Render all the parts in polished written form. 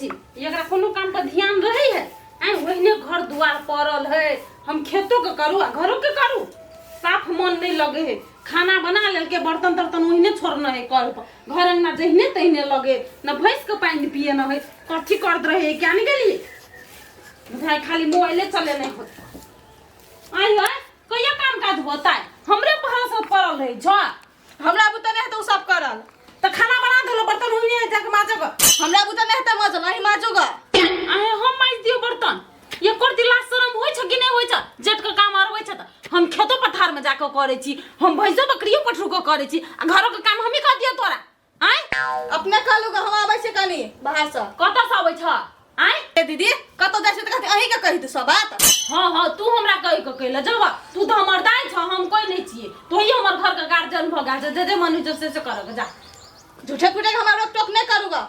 छी एकरा कोनो काम पर ध्यान रही है आई वहीने घर दुआर पड़ल है हम खेतों के करू आ घरों के करू साफ मन नहीं लगे है खाना बना लेल के बर्तन तर्तन वहीने छोड़ना है कल पर घर अंगना जहने तहने लगे न भैंस के पानी पिए न है कथी करत रहे क्या नहीं गेली बुझाए खाली मोबाइले चले नहीं होता आई है कहिया काम काज होता है हमरे भरोसा पड़ल रहे झ हमरा बुता नहीं है तो सब करल तो खाना बना देलो बर्तन वहीने जाके माजग हमरा बुता नहीं है तो मजल नहीं माजोगा आए हम माज दियो बर्तन ये करती लाज शरम होय छ कि नहीं होय छ जेठ के काम आर होय छ त हम खेतो पथार में जाके करे छी हम भैंसो बकरियो पठरू को करे छी आ घरो के काम हम ही कर दियो तोरा आय अपने कहलू हम आबै से कनी बाहर से कत से आबै छ आय ए दीदी कतो जाय से त कहते अही के कहि तू सब बात हां तू हमरा कहि के कहला जब तू तो हमर दाई छ हम कोई नहीं छिए तो ही हमर घर का गार्जियन भ गा जे मनु जो से करग जा झूठे फूटे हमरा रोक टोक नहीं करूगा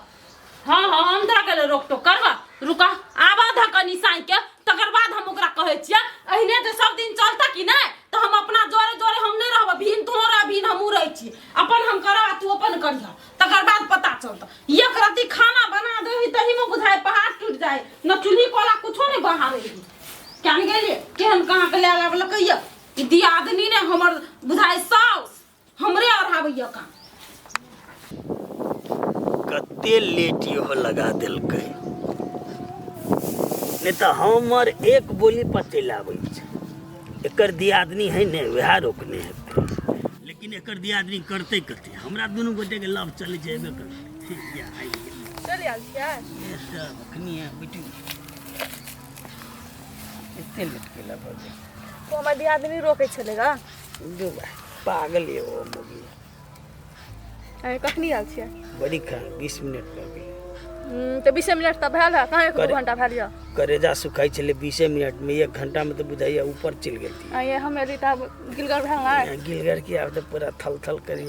हां हम तोरा के रोक टोक करबा रुका आबा धकनी साई के तकर बाद हम ओकरा कहै छियै अहिने जे सब दिन चलता कि नहीं तो हम अपना जोरे जोरे हम नहीं रहब भीन तोरा भीन हमू रह छी अपन हम करब तू अपन करिया तकर बाद पता चलता एक राती खाना बना देही तही में बुझाए पहाड़ टूट जाए न चूल्ही कोला कुछो नहीं बहारे क्या नहीं गेलिए केहन कहां के ले आबल कहिया ई दियादनी ने हमर बुझाए साउस हमरे अढ़ावैया का कते लेट हो लगा दिलकै नहीं तो हमर एक बोली पर चल आबै छै एकर दियादनी है ने वह रोकने है लेकिन एकर दियादनी करते कते हमरा दोनों गोटे के लव चल जेबे करते या आई चल आल छियै ये सब अखनी है बेटी एते लेट के लव हो तो हमर दियादनी रोके छलेगा जो पागल है वो मगी अरे कखनी आल छियै बड़ी खा 20 मिनट लगे तो 20 मिनट तब भेल है कहां 1 घंटा भेल या करेजा सुखाई चले 20 मिनट में 1 घंटा में तो बुझाइया ऊपर चल गेलती आये हम एली तब गिलगर भेल है गिलगर की आब तो पूरा थल थल करिए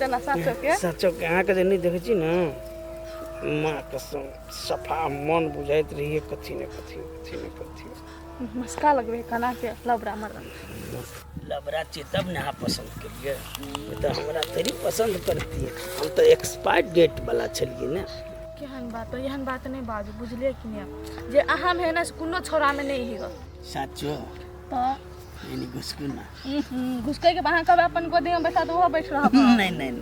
जना सचो के अहाँ के नहीं देखे छी ना माँ कसम सफा मन बुझाइत रहिए कथी ने कथी मस्का लगबे कना के लबरा मर लबरा चे तब ने आप पसंद करिए तो हमरा तेरी पसंद करती है हम तो एक्सपायर डेट वाला चलिए ना एहन बात नहीं बाजू बुझलिए कि नहीं जे अहाँ में है ना कोनो छोरा में नहीं हिग साचो तो यानी घुसकुना घुसके के बहाना कब अपन गोदी में बैठा तो वो बैठ रहा नहीं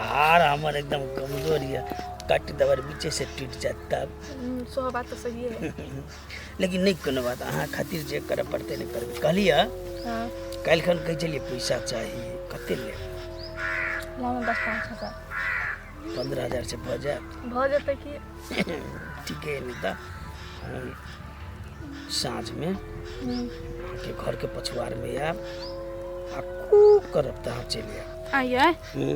हार हमर एकदम कमजोर है कट दबर बीचे से टूट जाता सो बात तो सही है लेकिन नहीं कोनो बात अहाँ खातिर जे करे पड़ते नहीं करबे कहलिए हां काल खन कह चलिए पैसा चाहिए कते ले लाओ 10-5 हजार 15,000 से भ जाते कि ठीक है नहीं तो साँझ में के घर के पछुआर में आब आ खूब करब त चलिए आइए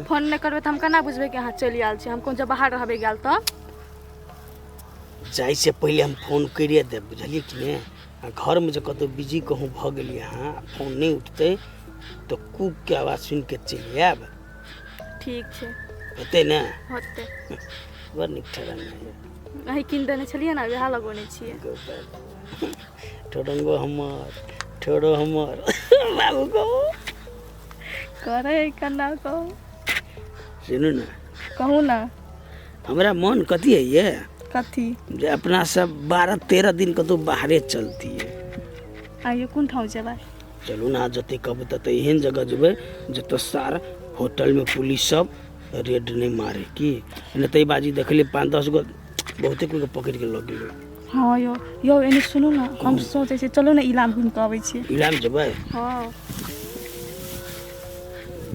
फोन नहीं करबे त हम केना बुझबे कि अहाँ चलि आल छी हम कोन जब बाहर रहबे गेल त जाय से पहले हम फोन करिए दे बुझलिए कि नहीं घर में जो कतो बिजी कहूँ भ गेलिए अहाँ फोन नहीं उठते तो कूक के आवाज सुन के चलि आब ठीक छे होते ना होते बड़ निक ठहरन है अही किन देने छलिए ना वह लगोने छिए ठोडंगो हमर बाबू को करे कना को सुनू ना कहू ना हमरा मन कथी है ये कथी जे अपना सब 12-13 दिन कतो बाहरे चलती है आइए कौन ठाव जेबा चलू ना जते कहब तते एहन जगह जेबे जत सार होटल में पुलिस सब रेड नहीं मारे की न तई बाजी देखले 5-10 गो बहुते कोई पकड़ के लग गेलो हां यो एने सुनू ना हम सोचे छी चलो ना इलाम घूम के आबै छी इलाम जेबे हां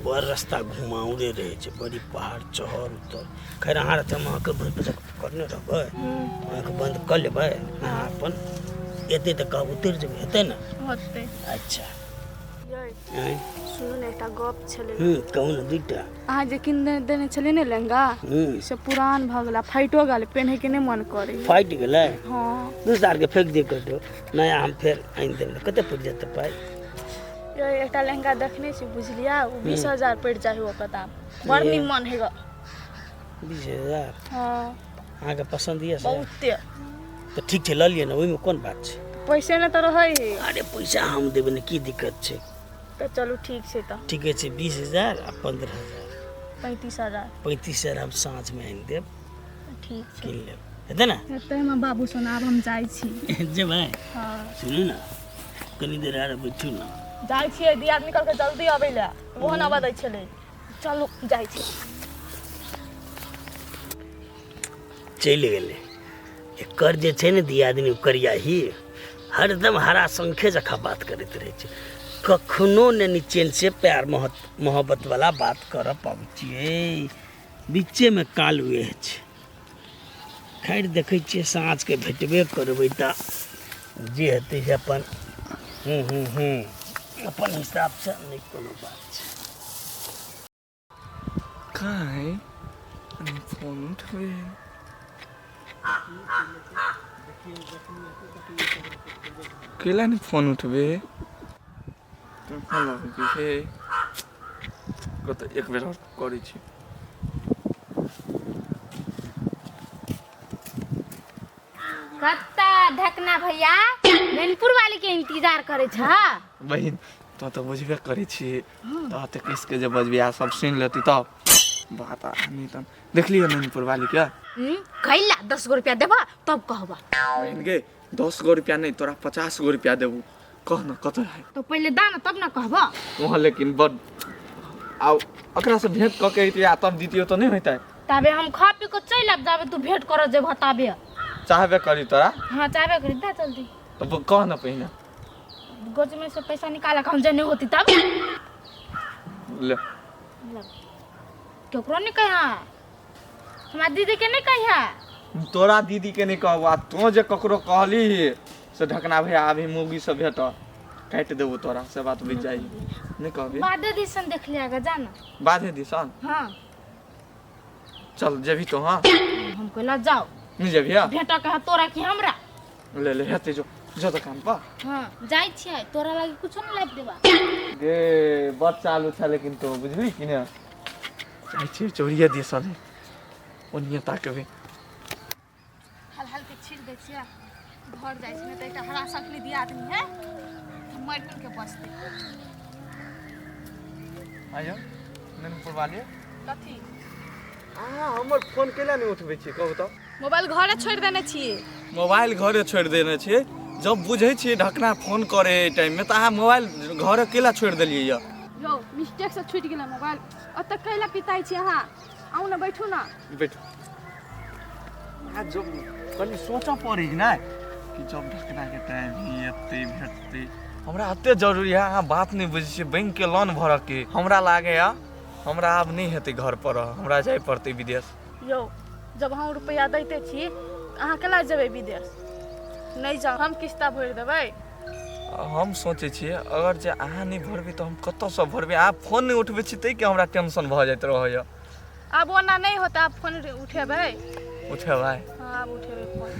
बड़ रास्ता घुमाउरे रहे छै बड़ी पहाड़ चढ़ उतर खैर अहाँ रहते वहाँ के करने रहबै वहाँ के बंद कर लेबै अहाँ अपन एते त कहब उतर जेबै हेतै ना होते अच्छा ये सुनू ना एकटा गप छले कहू ना दुइटा अहाँ जे किन देने छले ने लहंगा से पुरान भ गेला फाइटो गेल पहने के नहीं मन करे फाइट गेलै हां 2000 के फेंक दे कर नया हम फिर आइन देब कते पड़ जेतै पाई ये एकटा लहंगा देखने छी बुझलिया 20,000 पड़ जाय हो दाम बड़ निमन हेगा 20,000 हां अहाँ के पसंद ये बहुते तो ठीक छै ल लिए ना ओइ में कोन बात छै पैसे ने तो रहे अरे पैसा हम देबे ने की दिक्कत छै तो चलो ठीक से तो ठीक है 20,000 आ 15,000 35,000 35,000 हम साँझ में आनि देब, ठीक छै कीन लेब, हेतै ने? एतै में बाबू सोना आब हम जाइ छी। जेबै? हाँ सुनू ना, कनी देर आर बैठू ना। जाइ छियै, दियाद निकल के जल्दी अबै लए, ओहो न अबै दै छलै। चलू जाइ छी। चलि गेलै। एकर जे छै ने दियादनी करियाही, हरदम हरा शंखे जकाँ बात करैत रहै छै, कखनो ने नीचेन से प्यार मोहब्बत वाला बात कर पाबै छियै, बीचे में काल उएह छै। खैर देखै छियै साँझ के भेटबे करबै तऽ जे हेतै से अपन अपन हिसाब से नहीं कोनो बात छै। काय फोन उठवे केला नहीं फोन उठवे तुम फोन लगे कि हे कत एक बेर और करै छी। कत्ता ढकना भैया नैनपुर वाली के इंतजार करे छ। बहिन तो बुझबे करै छी, तो ते किसके जे बजबिया सब सुन लेती तब बात नहीं तन देख लियो नैनपुर वाली के कैला 10 गो रुपया देबा तब कहबा। बहिन गे 10 गो रुपया नहीं तोरा 50 गो रुपया देबू, कह न कत है तो पहले दाना तब ना कहबा। वहाँ लेकिन बड आउ अकरा से भेंट क के इतिया तब दीतियो तो नहीं होता है। तबे हम खा पी के चल आब जाबे, तू भेंट कर जे बताबे। चाहबे करी तोरा हां चाहबे करी दा जल्दी। तो कह न पहिने गोज में से पैसा निकाला हम जने होती तब ले केकरो नहीं कहा, हमार दीदी के नहीं कहिया। तोरा दीदी के नहीं कहबा, तो जे ककरो कहली से ढकना भैया अभी मूवी से भेट काट देबो तोरा से बात बुझ जाई नहीं कहबी। बादे दिसन देख लियागा जाना। बाधे दिसन हां चल जेबी तो। हां हम कहला जाओ नहीं जेबी? हां भेटा कहा तोरा की हमरा ले ले हेते जो जो तो काम पा। हां जाई छियै, तोरा लागि कुछो नहीं लाइब देबा। गे बड़ चालू छ लेकिन तो बुझली कि ने चाहे छी चोरिया दिसन ओनिया ताकबे हल के छील दै छियै, घर जाइ छै, नहीं तो एकटा हरा सकली दिया आदमी है हम मार के बसते। आयो नैनपुर वाले कथी हमर फोन केला नहीं उठबै छी कहू तो। मोबाइल घरे छोड़ देने छियै। मोबाइल घरे छोड़ देने छियै, जब बुझै छियै ढकना फोन करे टाइम में तो अहाँ मोबाइल घरे केला छोड़ देलियै या? यो मिस्टेक से छूट गेल मोबाइल, अत कैला पिताई छी अहाँ, आउ न बैठू न। बैठो आ जब कनी सोचा पड़ी ना कि जब ढकना के टाइम एते भेटते हमरा अते जरूरी है। अहाँ बात नहीं बुझै छियै, बैंक के लोन भरऽ के हमरा लागे या हमरा अब नहीं हेतै घर पर, हमरा जाय पड़तै विदेश। यो जब हम रुपया दैते छी अहाँ केना जेबै विदेश? नहीं जाओ, हम किस्ता भरि देबै। हम सोचे छियै अगर जे अहाँ नहीं भरबै तो हम कतऽ से भरबै? अहाँ फोन नहीं उठबै छी तै के हमरा टेंशन भऽ जाइत रहैया। अब ओना नहीं होता, आप फोन उठेबै? उठेबै? हाँ अब उठेबै फोन।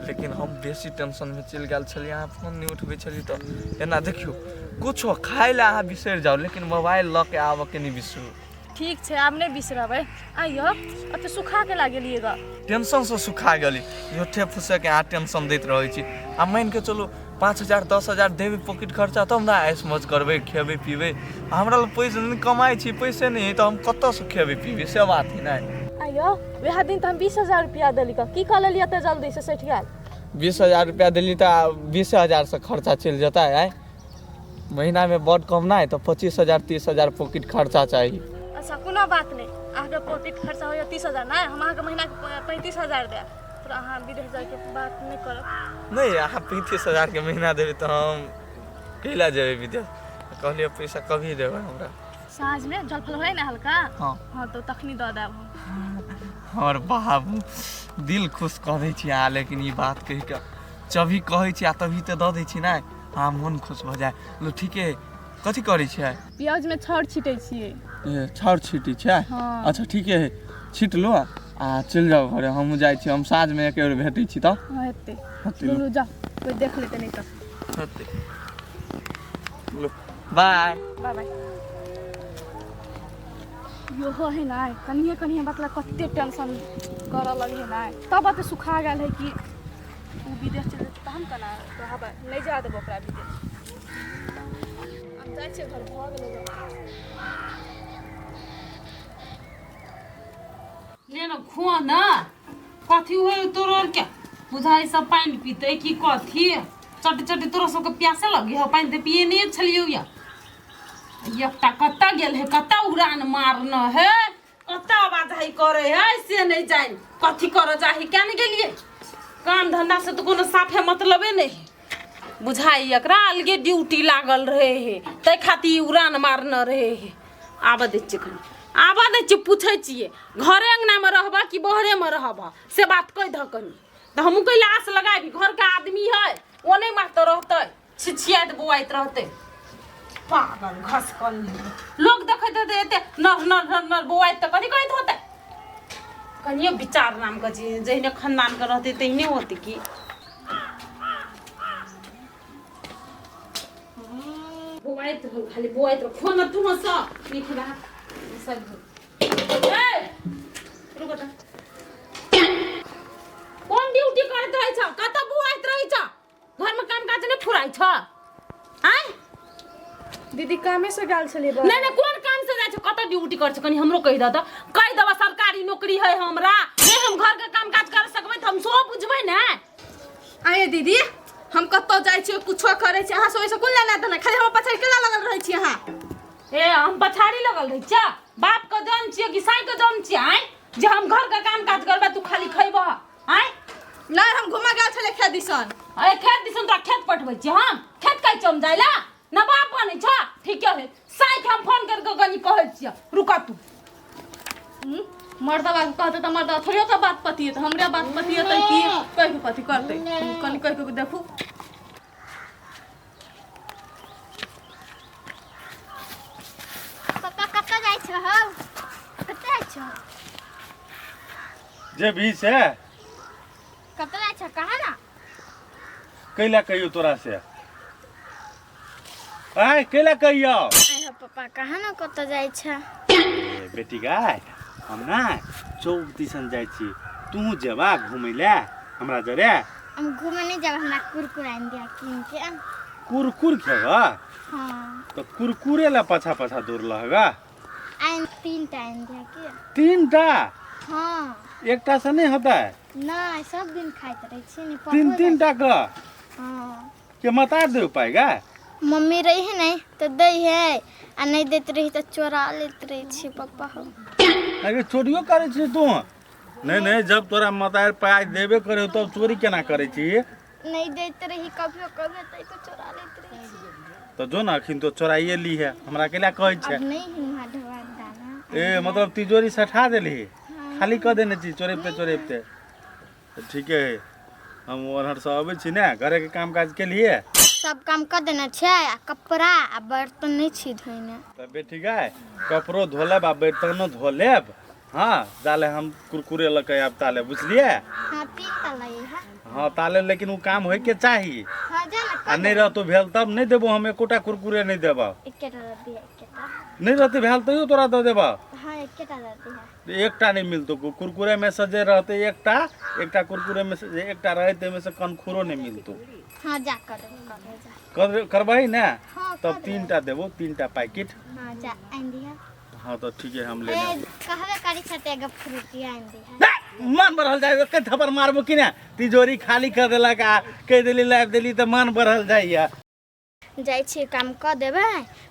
लेकिन हम बेसी टेंशन में चलि गेल छलियै, अहाँ फोन नहीं उठबै छलियै तो एना देखियो कुछो खाय ला अहाँ बिसरि जाओ लेकिन मोबाइल लऽ के आबऽ के नहीं बिसरू। ठीक छै आब नहीं बिसरबै। आइयो अते सुखा के लागलिए ग, टेंशन से सुखा गेली, झूठे फुसे के अहाँ टेंशन दैत रहै छी। आ मान के चलू 5,000 10,000 देबै पॉकेट खर्चा तब ना ऐश मौज करबै खेबै पीबै। हमरा लग पैसा नहीं कमाई छी, पैसे नहीं है तो हम कतऽ से खेबै पीबै से बात है ना। आइयो वएह दिन तो हम 20,000 रुपया देली क की कहले लिए त जल्दी से सठ गेल। 20,000 रुपया दिल्ली तो 20,000 से खर्चा चल जाता है। महीना में बहुत कम ना है तो 25,000 30,000 पॉकेट खर्चा चाहिए। अच्छा कोनो बात नहीं, अहाँके पॉकेट खर्चा होइए 30,000 नहीं, हम अहाँके महीना के 35,000 दे, पर अहाँ विदेश जाए के बात नहीं करब। नहीं अहाँ 35,000 के महीना देबै तो हम कैला जेबै विदेश? कहलिए पैसा कभी देबै हमरा? साँझ में जल फल होय ना हल्का। हाँ हाँ तो तखनी दऽ देब हम। हमर बाबू दिल खुश कऽ दै छी अहाँ, लेकिन ई बात कहि के जभी कहै छी आ तभी तो दऽ दै छी ना, हाँ मन खुश भऽ जाए। लो ठीक है कथी करै छै? प्याज में छड़ छीटै छियै। छड़ छीटै छै? हाँ। अच्छा ठीक है छीट लो आ चलि जाओ घरे, हम जाइ छी, हम साँझ में एक बेर भेटै छी तऽ। हाँ हेतै, हेतै लो जा कोई देख लेते नहीं तो। हेतै लो बाय बाय बाय। यो हो है ना कनिए कनिए बतला कते टेंशन करऽ लगी है ना, तब अते सुखा गेल है कि उ विदेश चल जेतै तहन केना रहबै, नहीं जा देबो ओकरा विदेश। हम जाइ छै घर भऽ गेलै। ले ना खो ना कथी हुए तोर और क्या बुझाई सब पानी पीते कि कथी चटे चटे तोरा सबके प्यासे लगी है पानी तो पिए नहीं छलियो या एकटा कत्ता गेल है कत्ता उड़ान मारना है कत्ता आवाज है करे है से नहीं जाए कथी कर जाही क्या नहीं गेलिए काम धंधा से तो कोनो साफे मतलबे नहीं बुझाई एकरा अलगे ड्यूटी लागल रहे है तै खातिर उड़ान मारना रहे है आबा दे चिकन आबा दे छि पूछै छिए घरे अंगना में रहबा कि बहरे में रहबा से बात कह धकनी तो हमहू कोई लाश लगाबी घर का आदमी है ओने मात रहते छिछियात बुआइत रहते पागल घसकल लोग देखैत देते नर नर नर नर बुआइत त कथी कहैत होते कनियो विचार नाम का चीज जहिने खानदान का रहते तहिने होते कि बुआइत खाली बुआइत खो न तुम स निखरा सब ए रुको त कौन ड्यूटी करत रहै छ कत बुआइत रहै छ घर में काम काज नहीं फुराई छ हैं दीदी कामे से गाल छलिए बा नहीं नहीं कौन काम से जाय छ कत ड्यूटी कर छ कनी हमरो कहि द त कहि दबा सरकारी नौकरी है हमरा नहीं हम घर के काम काज कर सकबै त हम सब बुझबै ना आये दीदी हम कतो जाय छी कुछो करे छी अहाँ सोइ से कुल लेना त खाली हम पछाड़ी केला लगल रहै छी अहाँ ए हम पछाड़ी लगल रहै छ बाप के जन छिए कि साई के जन छिए हैं जे हम घर के काम काज करबा तू खाली खइबा हैं नहीं हम घुमा गेल छले खेत दिसन अरे खेत दिसन तो खेत पटबै छी हम खेत काई चम जाइला न बाप बनै छ ठीक है साई के हम फोन करके गनी कहै छी रुका तू मर्दा बात कहते त मर्दा थोड़ियो का बात पति है तो हमरे बात पति है त की कह के पति करते कनी कह के देखू पापा कतऽ जाइ छ हौ कतऽ जाइ छ जे भी से कतऽ जाइ छ कहा ना कैला कहियो तोरा से आय कैला कहियो आइ हो पापा कहा ना कतऽ जाइ छ ए, बेटी गाय हम ना चौक दिसन जाइ छी तू जेबा घुमै ले हमरा जरे हम घुमे नहीं जाब हमरा कुरकुर आनि दिया किन के कुरकुर खेबा हाँ तो कुरकुरे ला पाछा पाछा दूर लहगा आइन 3टा आनि दिया के 3टा हाँ एकटा से नहीं होता है नहीं सब दिन खाइत रहे छी नहीं 3-3टा का हाँ के मता दे पाएगा मम्मी रही है नहीं तो दे है आ नहीं देत रही तो चोरा लेत रही छी पापा हो अरे चोरियो करे छी तू नहीं नहीं जब तोरा मतार पाय देबे करे तब चोरी केना करे छी नहीं देत रही कभियो कभियो तो चोरा लेत रही छी तो जो ना अखिन तो चोराइए ली है हमरा केला कहै छै अब नहीं हिम्मा ढवा दाना ए मतलब तिजोरी सठा देली खाली कर देने छी चोरेपते ठीक है हम ओनहर से अबै छी ने घरे के काम काज के लिए सब काम कर देना छै आ कपड़ा आ बर्तन नहीं छी धोइने त बेटी गाय कपड़ो धो लेब आ बर्तनो धो लेब हाँ जाले हम कुरकुरे लके आब ताले बुझलिए हाँ 3टा लई है हाँ ताले लेकिन वो काम होय के चाही हाँ जा ना आ नहीं रहतो भेल तब नहीं देबो हम एकोटा कुरकुरे नहीं देबा एकेटा दिया एकेटा नहीं रहते भेल तैयो तोरा दे देबा हाँ एकेटा रहती है एकटा नहीं मिलतो कुरकुरे में से जे रहते एकटा कुरकुरे में से एकटा रहते में से कनखुरो नहीं मिलतो हाँ जा कर करबही ना हाँ तब 3टा देबो 3टा पैकेट हाँ जा आइन दिया हाँ तो ठीक है हम ले ए लेंगे कहबे करी छते एगो फ्रूटी आइन दिया मन बढ़ल जाए के थप्पड़ मारबो कि ना तिजोरी खाली कर देलक आ कह देली लाइब देली तो मन बढ़ल जाइए जाइ छी काम क देबे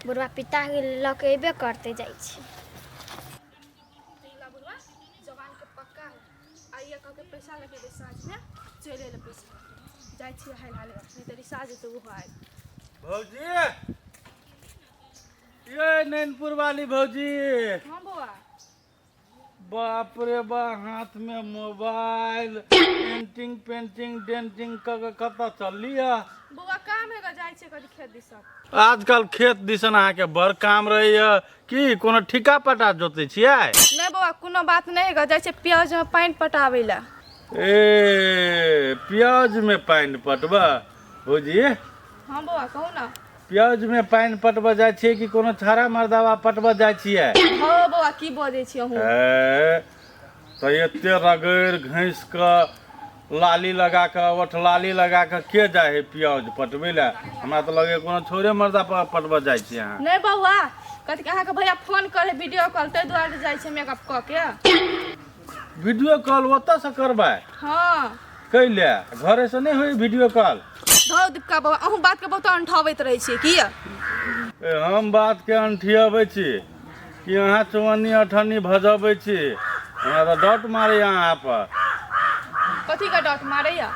बुढ़वा पिता के ल के एबे करते जाइ छी जवान के पक्का है आइए कह के पैसा लेके दे साँझ में चले ले पैसा जाइ छी हाल हाल नहीं तो रिसाज तो वो आए भौजी ये नैनपुर वाली भौजी हां बुआ बाप रे बा हाथ में मोबाइल पेंटिंग डेंटिंग कत चलली है बुआ काम है जाइ छी कदी खेत दिसन आजकल खेत दिसन अहाँ के बड़ काम रही है कि कोनो ठिका पटा जोते छियै नहीं बुआ कोनो बात नहीं ग जाइ छी प्याज में पानी पटावे ला ए प्याज में पानी पटबा भौजी हां बुआ कहू ना प्याज में पानी पटबा जाइ छियै कि कोनो छाड़ा मर्दावा पटबा जाइ छियै हां बुआ की बोलै छी अहूँ तो एते रगड़ घैस के लाली लगा के ओठ लाली लगा के जाए है प्याज पटबे ला हमरा तो लगे कोनो छोरे मर्दा पटबा जाइ छी अहाँ नहीं बउआ कथी अहाँ के भैया फोन करे वीडियो कॉल ते दुआरे जाइ छी मेकअप क के वीडियो कॉल ओतऽ से करबै हाँ कैले घरे से नहीं हुई वीडियो कॉल। धौ दिक्का बाबा अहूँ बात के बहुत अंठावैत रहै छियै की हम बात के अंठियाबै छी कि अहाँ चौवन्नी अठन्नी भजबै छी हमरा तऽ डॉट मारे अहाँ पर। कथी का डॉट मारैया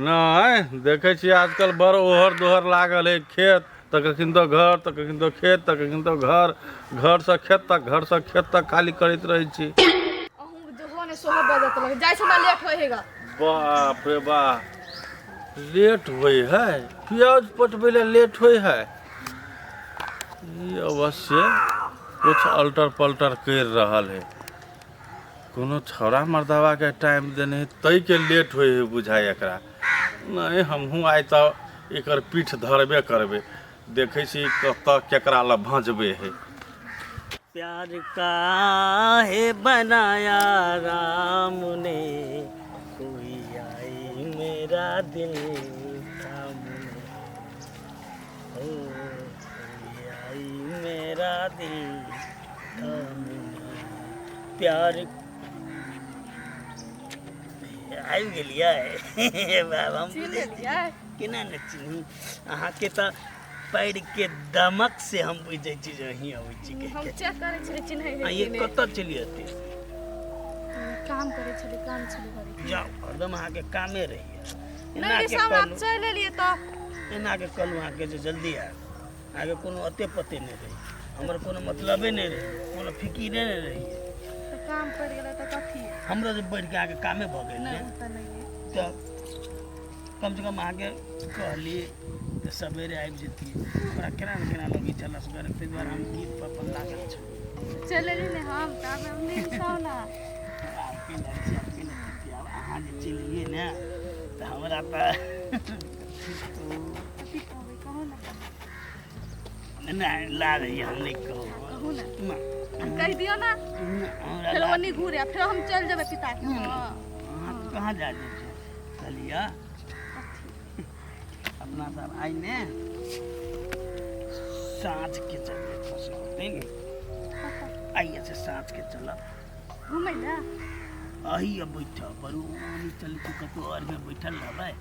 नहीं देखे छी आजकल बड़ ओहर दोहर लागल है खेत तऽ कखन तो घर तऽ कखन तो खेत तऽ कखन तो घर घर से खेत तक घर से खेत तक खाली करैत रहै छी। अहूँ जो हो ने सोह बजत लगे जाय समय लेट होएगा। बाप रे बाप लेट होई है प्याज पटबै ले लेट होई है ये अवश्य कुछ अल्टर पल्टर कर रहल है कोनो छौड़ा मर्दावा के टाइम देने है तई के लेट होई है बुझाई एकरा नहीं हमहूँ आइ तऽ एकर पीठ धरबे करबे देखे छी कतऽ केकरा ल भंजबे है। प्यार काहे बनाया राम ने कोई आई मेरा दिल थामने ओ कोई आई मेरा दिल थामने प्यार आबि गेलियै बाबा हम चिन्ह लेलियै केना न चिन्ही अहाँके तऽ पैर के दमक से हम बुझै छी जे अहीं अबै छी हम चेक करै छलियै चिन्है आ है ये कि नहीं। कतऽ चलिए थे काम करे छलियै काम छलियै घरे जाओ हरदम अहाँके कामे रहिए नहीं रे साहब आप चल एलियै तऽ एना के कहलू अहाँके जे जल्दी आ आगे कोनो अते पते नहीं रही हमर कोनो मतलबे नहीं रही कोनो फिकिरे नहीं रही काम पड़ गेलै तऽ कथी हमरो जे बढ़ के आगे कामे भऽ गेल नहीं तऽ नहीं तऽ कम से कम आगे कहली तऽ सवेरे आबि जेतियै ओकरा केना ने केना लगी चलऽ सवेरे ताहि दुआरे हम गीत पर अपन लागल छी। चल एलियै ने हम तऽ आब हम नहीं सावना आपके लग से आपके लग अब अहाँ जे चलि एलियै ने तऽ हमरा तऽ कथी कहबै कहू ना नहीं ला रही हम नहीं कहू कहू ना ना, कह दियो ना हमरा फिर ला- ओनी घूरे फिर हम चल जेबै पिता के हाँ अहाँ कहाँ जा रहल छी कहलिए अपना सब आइ ने साँझ के चलबै फंस होतै ने आइए से साँझ के चलब घूमै लए अही अब बैठब बरू ओनी चली तू कतौ और में बैठल रहबै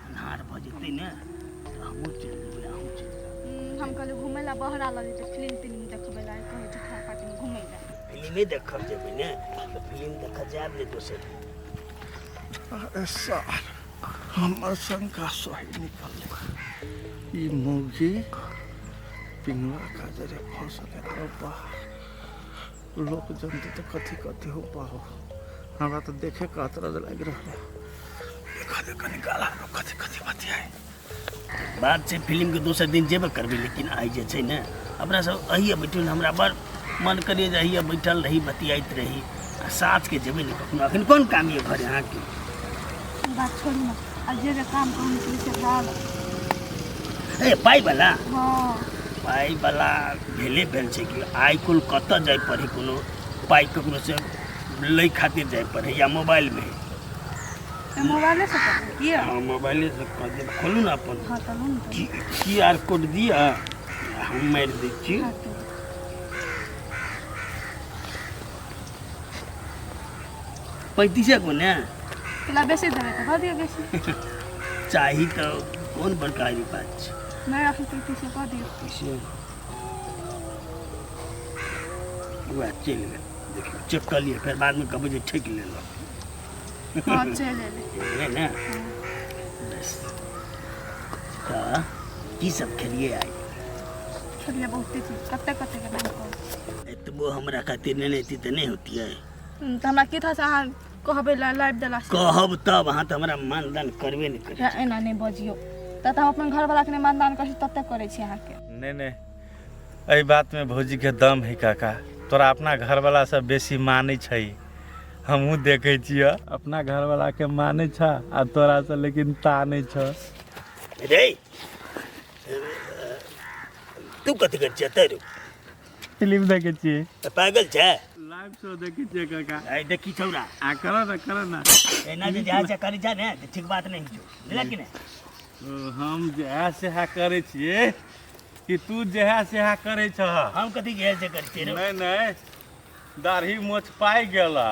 अन्हार भऽ जेतै ने तऽ हमहूँ चलि जेबै अहूँ चलि जेबै हम कहलियै घूमै लए बहरा लऽ जेतै फिल्म देखबै लए कहै छै खाय पार्टी में घूमै लए फिल्मे देखब जेबै ने तऽ फिल्म देखऽ जायब ने दोसर दिन। अरे सार हमर शंका सही निकल ई मुर्गी पिंगला का जरे फसल है अरे बाप लोग जनते तो कथी कथी हो पाओ हमरा तो देखे का तरह लग रहा है देखा देखा निकाला लोग कथी कथी बतियाए बात छै फिल्म के दोसर दिन जेबे करबै लेकिन आइ जे छै ने अपना सब अहिए बैठल हमरा बड़ मन करिए जे अहिए बैठल रही बतियाइत रही आ साँझ के जेबै ने कखनो अखन कोन काम यऽ घरे अहाँके बात छोड़ू ना आ जे काम कहूँ से डाल ए पाइ बला हाँ पाइ बला भेले भेल छै कि आइ कुल कतऽ जाय पड़े कोनो पाइ ककरो से लै खातिर जाय पड़े या मोबाइल में मोबाइले से कर किया हाँ मोबाइले से कर देब खोलू ना अपन हाँ चलू ना QR कोड दिया हम मारि दै छी पैंतीसे को ने तोला बेसी देबै तऽ कऽ दियौ बेसी चाही तऽ कोन बड़का बात छै नहीं रखी तो किसी कऽ दियौ इसे वएह चलि गेल देखियौ चेक कर लिए फिर बाद में कहबै जे ठकि लेलक हाँ चल एलै है ना बस तऽ की सब खेलिए आइ खेलिए बहुते चीज कते कते के नाम कहू एतबो हमरा खातिर नेने अयती तऽ नहि होतियै तऽ हमरा की था से अहाँ कहबै लाइव देला से कहब तब अहाँ तऽ हमरा मानदान करबे नहि करै एना नहीं बजियो तऽ हम अपन घरवाला के मानदान करै छी तते करै छी अहाँके नहीं नहीं एहि बात में भौजी के दम है काका तोरा अपना घरवाला से बेसी मानै छै हमहूँ देखै छियै अपना घरवाला के मानै छ आ तोरा से लेकिन तानै छ रे तू कथी कर छियै तैरू फिल्म देखे छियै तऽ पागल छै लाइव शो देखे छियै काका आइ देखी छौरा आ करो ना एना जे जहाँ से करी जा ने तऽ ठीक बात नहीं छौ बुझल कि नहीं हम जहाँ से करे छियै कि तू जहाँ से करे छ हम कथी जे से करी छियै रे नहीं नहीं दाढ़ी मोछ पाइ गेला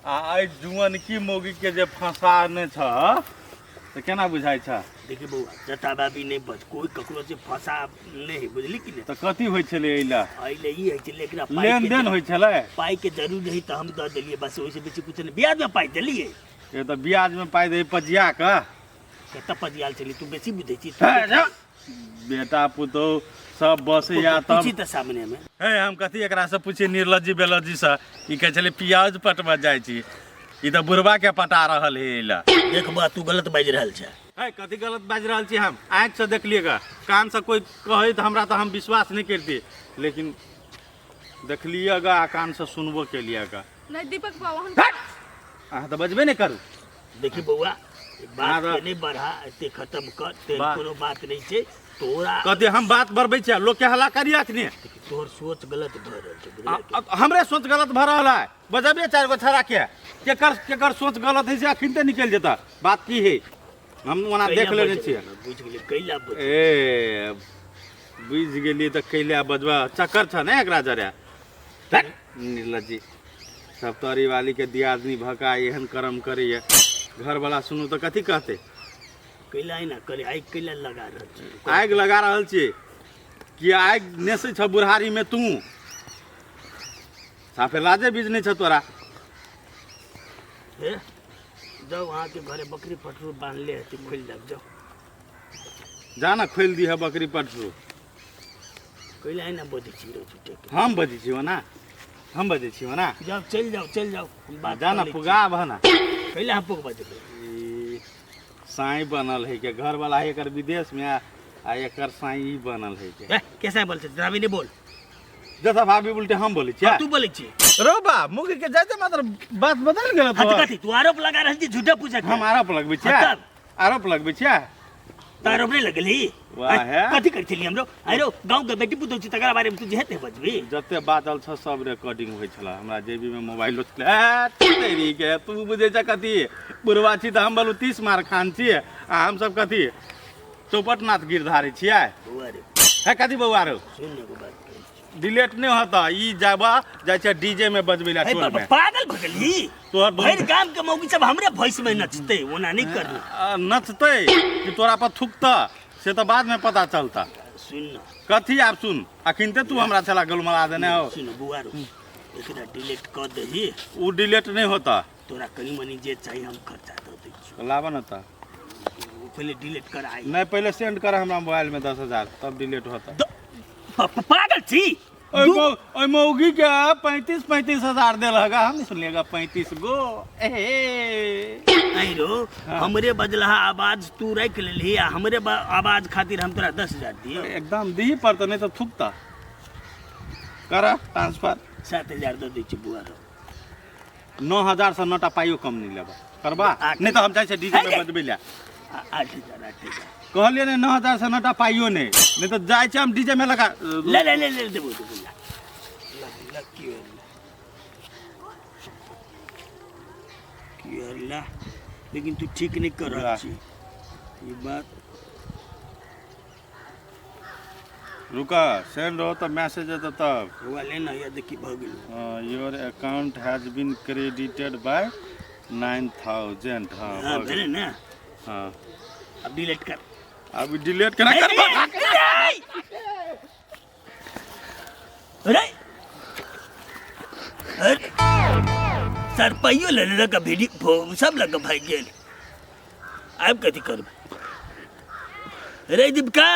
आई जुअन की मौगी के जे फंसाने छ तो केना बुझाइ छ? देखिए बउआ जटाबाबी नहीं बच कोई ककरो से फंसा नहीं बुझली कि नहीं तो कथी होइ छले एला? अइले ई है छले एकरा लेन देन होइ छले? पाई के जरूर रही तो हम दे दिलिए बस ओइसे बेसी कुछ नहीं ब्याज में पाई दिलिए ये तो ब्याज में पाई दे पजिया का कत पजियाल चली तू बेसी बुझै छी बेटा पुतो सब बस या तब पूछी त सामने में है हम कथी एकरा से पूछे निर्लज्जी बेलज्जी से ई कहे छले प्याज पटवा जाइ छी ई तो बुढ़वा के पटा रहल है एला। देख बा तू गलत बाज रहल छ है कथी गलत बाज रहल छी? हम आँख से देख लिएगा, कान से कोई कहे तो हमरा तो हम विश्वास नहीं करती, लेकिन देख लिएगा कान से सुनबो के लिएगा। नहीं दीपक बाबा अहाँ तो बजबे नहीं करू। देखी बउआ बात के नहीं बढ़ा एते खत्म कर ते कोनो बात नहीं छे तोरा कथी हम बात बढ़बै छै लोग के हल्ला करिया कि नहीं? तोर सोच गलत भ रहल छै बुझलियै? हमरे सोच गलत भ रहल है बजबे चार गो छड़ा के केकर सोच गलत है से अखिनते निकल जेता। बात की है हम वना देख लेने छियै। बुझ गेलियै कैला बुझ ए बुझ गेलियै त कैला बजबा चक्कर छ ने एकरा जरे निर्लज्जी सब तोरी वाली के दियादनी भका एहन कर्म करैया घर वाला सुनू तो कथी कहते? कैला ही ना करे आइ कैला लगा रहल छै आग लगा रहल छी कि आग नेसे छ बुढ़ारी में तू साफे लाजे बीज नहीं छ तोरा। हे जाओ वहाँ के घरे बकरी पटरू बांध ले तू खोल दब जाओ जाना खोल दी है बकरी पटरू। कैला ही ना बजे छी रो छुटे के हम बजी छी ना हम बजे छी ना जाओ चल जाओ हम बात जाना कर लै छी। पुगा भना कैला हम पुग बजे साई बनल है के घर वाला है एकर विदेश में आ एकर साई बनल है के कैसा बोल छै जरा भी नहीं बोल जैसा भाभी उल्टे हम बोले छी। तू बोले छी रो बा मुगी के जाते मात्र बात बदल गेल हत तो कथी तू आरोप लगा रहल छी झूठा पूछे हम आरोप लगबै छी तब? आरोप लगबै छी आरोप नहीं लगली वाह है। कथी कर छली हमरो आरो गांव के बेटी पुतो छी तकरा बारे में तू जेते बजबी जते बातल छ सब रिकॉर्डिंग होइ छला हमरा जेबी में मोबाइल छले तेरी के तू बुझे छ कथी बुढ़वा छी त हम बोलू 30 मार खान छी आ हम सब कथी चौपटनाथ गिरधारी छियै बउआ रे है कथी बउआ रो सुन एगो बात डिलीट नहीं होता ई जाबा जाय छै डीजे में बजबै ला टोल में पागल भगली तोहर भर गांव के मौगी सब हमरे भैंस में नचते ओना नहीं कर नचते कि तोरा पर थुकता से तो बाद में पता चलता। सुन न कथी आप सुन अखिनते तू हमरा चला गलमला देने हो। सुन बुआ रो एकरा डिलीट कर दही उ डिलीट नहीं होता तोरा कनी मनी जे चाहिए हम खर्चा दे दै छी लावा न ता पहले डिलीट कर आई नहीं पहले सेंड कर हमरा मोबाइल में 10,000 तब डिलीट होता। पागल छी ओय मौगी के 35,000 दे लगा हम नहीं सुनिएगा 35 गो आई रो हमरे बजला आवाज तू रख लेली आ हमरे आवाज खातिर हम तोरा 10,000 दियो एकदम दी पर तो नहीं तो थुकता करा ट्रांसफर 7,000 दे दै छी बुआ रो 9,000 से नोटा पाइयो कम नहीं लेबा करबा नहीं तो हम चाहे डीजे में बजबै ला 8,000 कहलिए ने 9,000 से नोटा पाइयो नहीं तो जाय छै हम डीजे में लगा ले देबो ला लेकिन तू ठीक नहीं कर रहा छी ये बात रुका सेंड हो तो मैसेज है तब हुआ लेना या देखी भ गेल your account has been credited by 9,000 हां भेले ना हां अब डिलीट कर अभी डिलीट केना करबा अरे सर पाइयो ले लगा वीडियो सब लगा भाई गेल अब कथी करब रे दीपका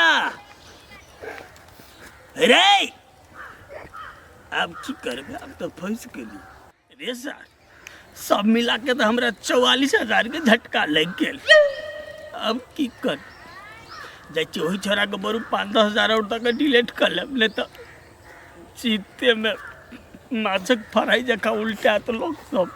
रे अब की करबे अब तो फंस गेली रे सर सब मिला के तो हमरा 44,000 के झटका लग गेल अब की कर जाय छी ओही छोरा के बरू 5-10 हजार और तक डिलीट कर लेब नहीं तो चीते में माछक फराई जका उल्टा तो लोग सब